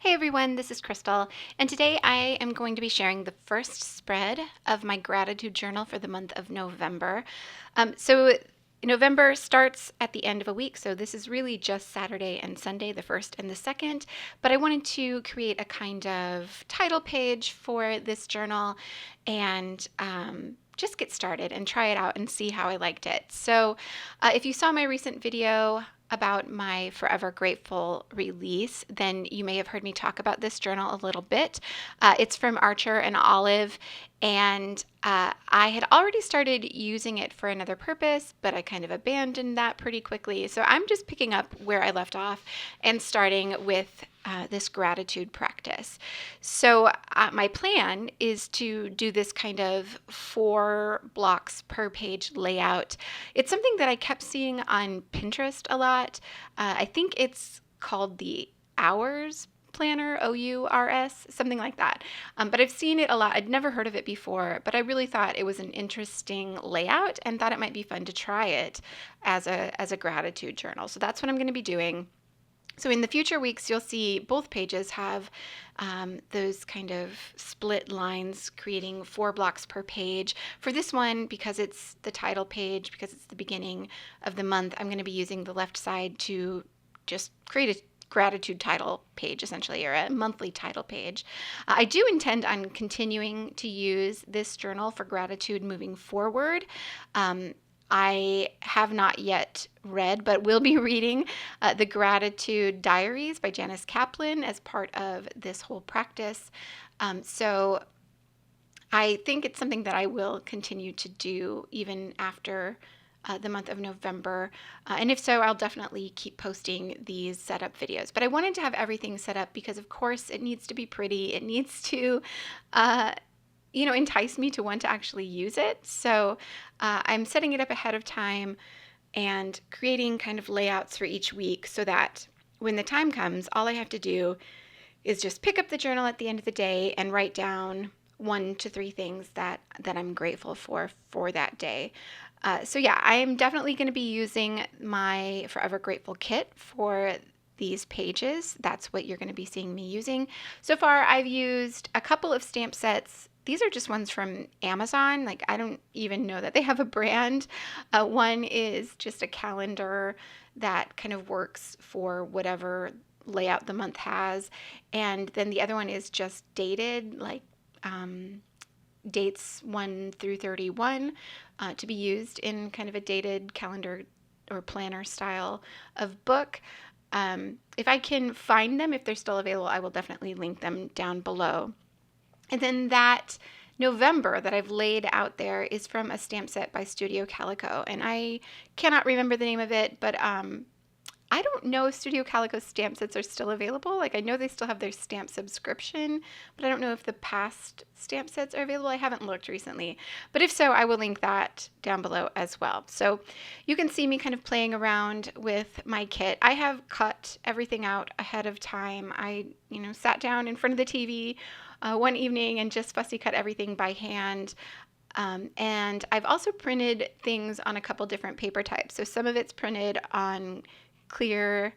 Hey everyone, this is Crystal, and today I am going to be sharing the first spread of my gratitude journal for the month of November. So November starts at the end of a week, so this is really just Saturday and Sunday, the first and the second. But I wanted to create a kind of title page for this journal and just get started and try it out and see how I liked it. So if you saw my recent video about my Forever Grateful release, then you may have heard me talk about this journal a little bit. It's from Archer and Olive, and I had already started using it for another purpose, but I kind of abandoned that pretty quickly. So I'm just picking up where I left off and starting with this gratitude practice. So, my plan is to do this kind of 4 blocks per page layout. It's something that I kept seeing on Pinterest a lot. I think it's called the Hours Planner, OURS, something like that. But I've seen it a lot. I'd never heard of it before, but I really thought it was an interesting layout and thought it might be fun to try it as a gratitude journal. So that's what I'm going to be doing. So in the future weeks, you'll see both pages have those kind of split lines creating 4 blocks per page. For this one, because it's the title page, because it's the beginning of the month, I'm going to be using the left side to just create a gratitude title page, essentially, or a monthly title page. I do intend on continuing to use this journal for gratitude moving forward. I have not yet read, but will be reading the Gratitude Diaries by Janice Kaplan as part of this whole practice. So I think it's something that I will continue to do even after the month of November. And if so, I'll definitely keep posting these setup videos. But I wanted to have everything set up because, of course, it needs to be pretty. It needs to entice me to want to actually use it. So I'm setting it up ahead of time and creating kind of layouts for each week so that when the time comes, all I have to do is just pick up the journal at the end of the day and write down 1 to 3 things that I'm grateful for that day. So yeah, I'm definitely going to be using my Forever Grateful kit for these pages. That's what you're going to be seeing me using. So far, I've used a couple of stamp sets. These are just ones from Amazon. Like, I don't even know that they have a brand. One is just a calendar that kind of works for whatever layout the month has. And then the other one is just dated, like dates 1 through 31, to be used in kind of a dated calendar or planner style of book. If I can find them, if they're still available, I will definitely link them down below. And then that November that I've laid out there is from a stamp set by Studio Calico. And I cannot remember the name of it, but I don't know if Studio Calico's stamp sets are still available. Like, I know they still have their stamp subscription, but I don't know if the past stamp sets are available. I haven't looked recently. But if so, I will link that down below as well. So you can see me kind of playing around with my kit. I have cut everything out ahead of time. I, sat down in front of the TV one evening and just fussy cut everything by hand. And I've also printed things on a couple different paper types. So some of it's printed on clear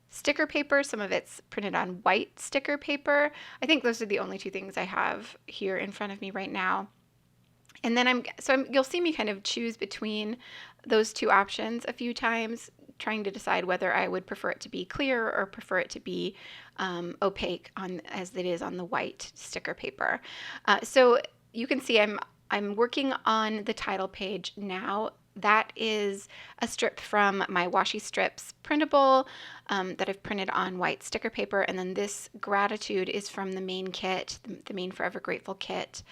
sticker paper, some of it's printed on white sticker paper. I think those are the only 2 things I have here in front of me right now. And then you'll see me kind of choose between those 2 options a few times, trying to decide whether I would prefer it to be clear or prefer it to be opaque as it is on the white sticker paper. So you can see I'm working on the title page now. That is a strip from my Washi Strips printable that I've printed on white sticker paper. And then this gratitude is from the main kit, the main Forever Grateful kit.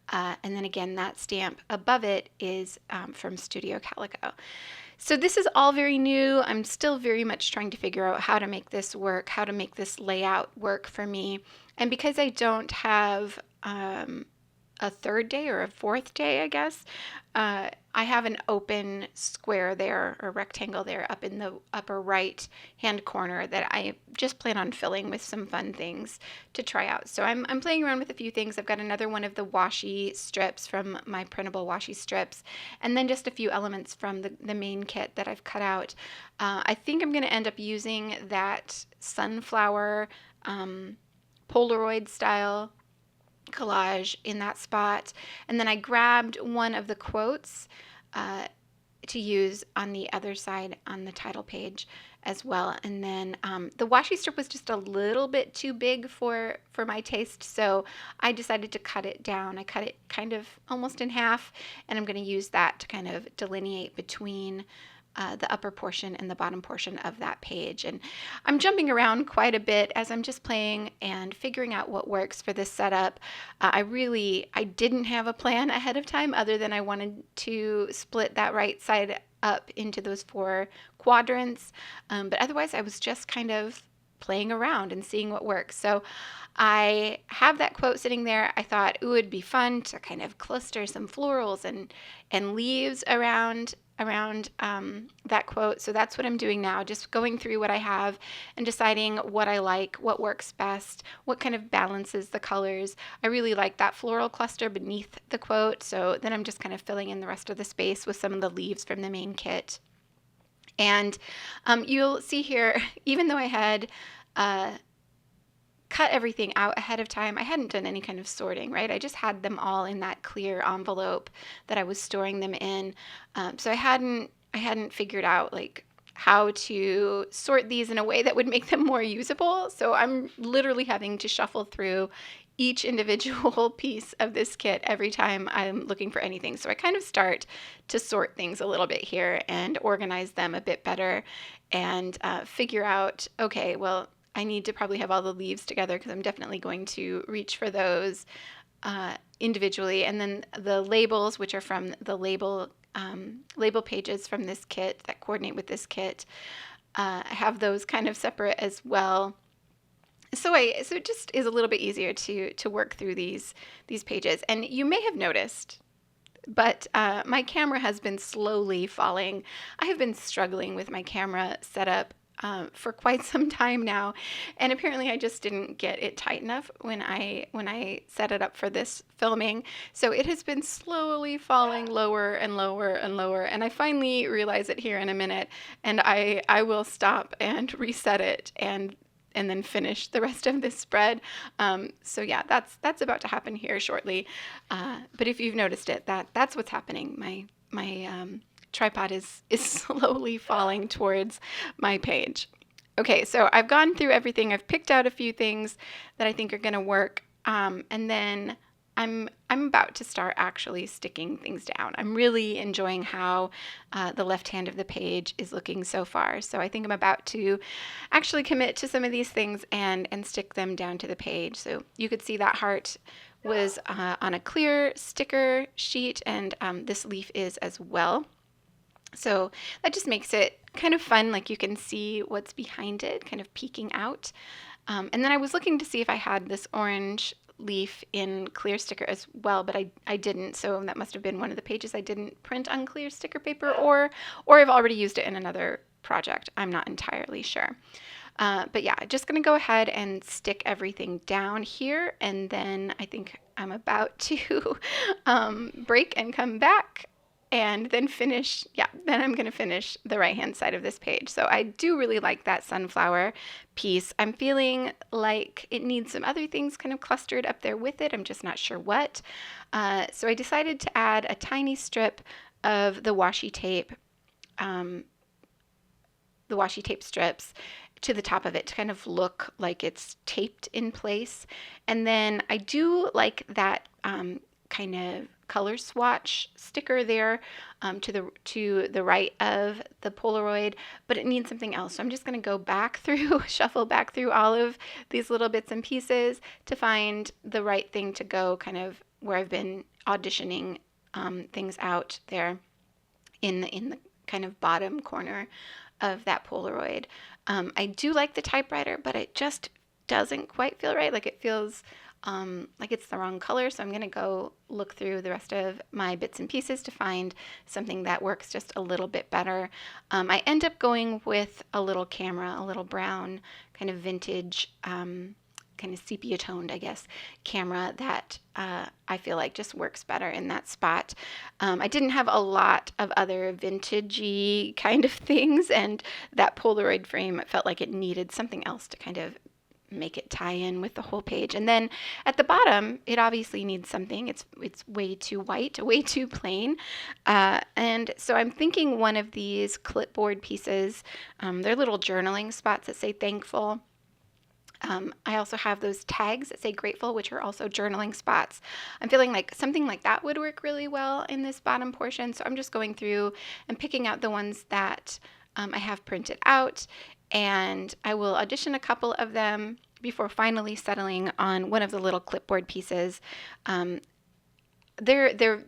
And then again, that stamp above it is from Studio Calico. So this is all very new. I'm still very much trying to figure out how to make this work, how to make this layout work for me. And because I don't have a 3rd day or a 4th day, I guess, I have an open square there, or rectangle there up in the upper right hand corner that I just plan on filling with some fun things to try out. So I'm playing around with a few things. I've got another one of the washi strips from my printable washi strips, and then just a few elements from the main kit that I've cut out. I think I'm going to end up using that sunflower Polaroid style collage in that spot. And then I grabbed one of the quotes to use on the other side on the title page as well. And then the washi strip was just a little bit too big for my taste, so I decided to cut it down. I cut it kind of almost in half, and I'm going to use that to kind of delineate between the upper portion and the bottom portion of that page. And I'm jumping around quite a bit as I'm just playing and figuring out what works for this setup. I didn't have a plan ahead of time other than I wanted to split that right side up into those 4 quadrants. But otherwise I was just kind of playing around and seeing what works. So I have that quote sitting there. I thought it would be fun to kind of cluster some florals and leaves around that quote. So that's what I'm doing now, just going through what I have and deciding what I like, what works best, what kind of balances the colors. I really like that floral cluster beneath the quote, so then I'm just kind of filling in the rest of the space with some of the leaves from the main kit. And you'll see here, even though I had cut everything out ahead of time, I hadn't done any kind of sorting, right? I just had them all in that clear envelope that I was storing them in. So I hadn't figured out like how to sort these in a way that would make them more usable. So I'm literally having to shuffle through each individual piece of this kit every time I'm looking for anything. So I kind of start to sort things a little bit here and organize them a bit better and figure out, okay, well, I need to probably have all the leaves together because I'm definitely going to reach for those individually. And then the labels, which are from the label pages from this kit that coordinate with this kit, I have those kind of separate as well. So it just is a little bit easier to work through these pages. And you may have noticed, but my camera has been slowly falling. I have been struggling with my camera setup for quite some time now, and apparently I just didn't get it tight enough when I set it up for this filming. So it has been slowly falling lower and lower and lower, and I finally realize it here in a minute, and I will stop and reset it and then finish the rest of this spread. So yeah, that's about to happen here shortly. But if you've noticed it, that's what's happening. My tripod is slowly falling towards my page. Okay, so I've gone through everything. I've picked out a few things that I think are going to work, and then I'm about to start actually sticking things down. I'm really enjoying how the left hand of the page is looking so far. So I think I'm about to actually commit to some of these things and stick them down to the page. So you could see that heart was on a clear sticker sheet, and this leaf is as well. So that just makes it kind of fun, like you can see what's behind it, kind of peeking out. And then I was looking to see if I had this orange leaf in clear sticker as well, but I didn't, so that must have been one of the pages I didn't print on clear sticker paper, or I've already used it in another project. I'm not entirely sure. But yeah, just going to go ahead and stick everything down here, and then I think I'm about to break and come back and then finish, then I'm going to finish the right-hand side of this page. So I do really like that sunflower piece. I'm feeling like it needs some other things kind of clustered up there with it. I'm just not sure what. So I decided to add a tiny strip of the washi tape strips to the top of it to kind of look like it's taped in place. And then I do like that kind of color swatch sticker there to the right of the Polaroid, but it needs something else. So I'm just going to go back through, shuffle back through all of these little bits and pieces to find the right thing to go kind of where I've been auditioning things out there in the kind of bottom corner of that Polaroid. I do like the typewriter, but it just doesn't quite feel right. Like it feels like it's the wrong color, so I'm going to go look through the rest of my bits and pieces to find something that works just a little bit better. I end up going with a little camera, a little brown kind of vintage, kind of sepia toned, I guess, camera that I feel like just works better in that spot. I didn't have a lot of other vintagey kind of things, and that Polaroid frame felt like it needed something else to kind of make it tie in with the whole page. And then at the bottom, it obviously needs something. It's way too white, way too plain. And so I'm thinking one of these clipboard pieces, they're little journaling spots that say thankful. I also have those tags that say grateful, which are also journaling spots. I'm feeling like something like that would work really well in this bottom portion. So I'm just going through and picking out the ones that I have printed out, and I will audition a couple of them before finally settling on one of the little clipboard pieces. They're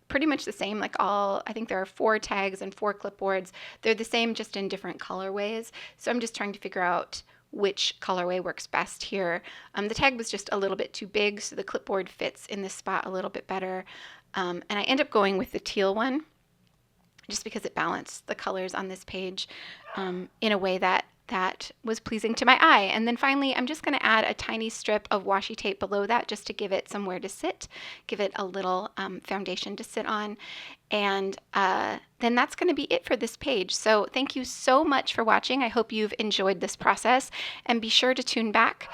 pretty much the same, I think there are 4 tags and 4 clipboards. They're the same, just in different colorways. So I'm just trying to figure out which colorway works best here. The tag was just a little bit too big, so the clipboard fits in this spot a little bit better. And I end up going with the teal one just because it balanced the colors on this page in a way that was pleasing to my eye. And then finally, I'm just going to add a tiny strip of washi tape below that just to give it somewhere to sit, give it a little foundation to sit on. And then that's going to be it for this page. So thank you so much for watching. I hope you've enjoyed this process, and be sure to tune back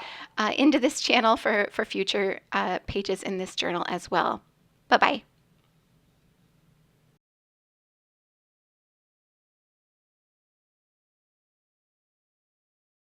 into this channel for future pages in this journal as well. Bye-bye.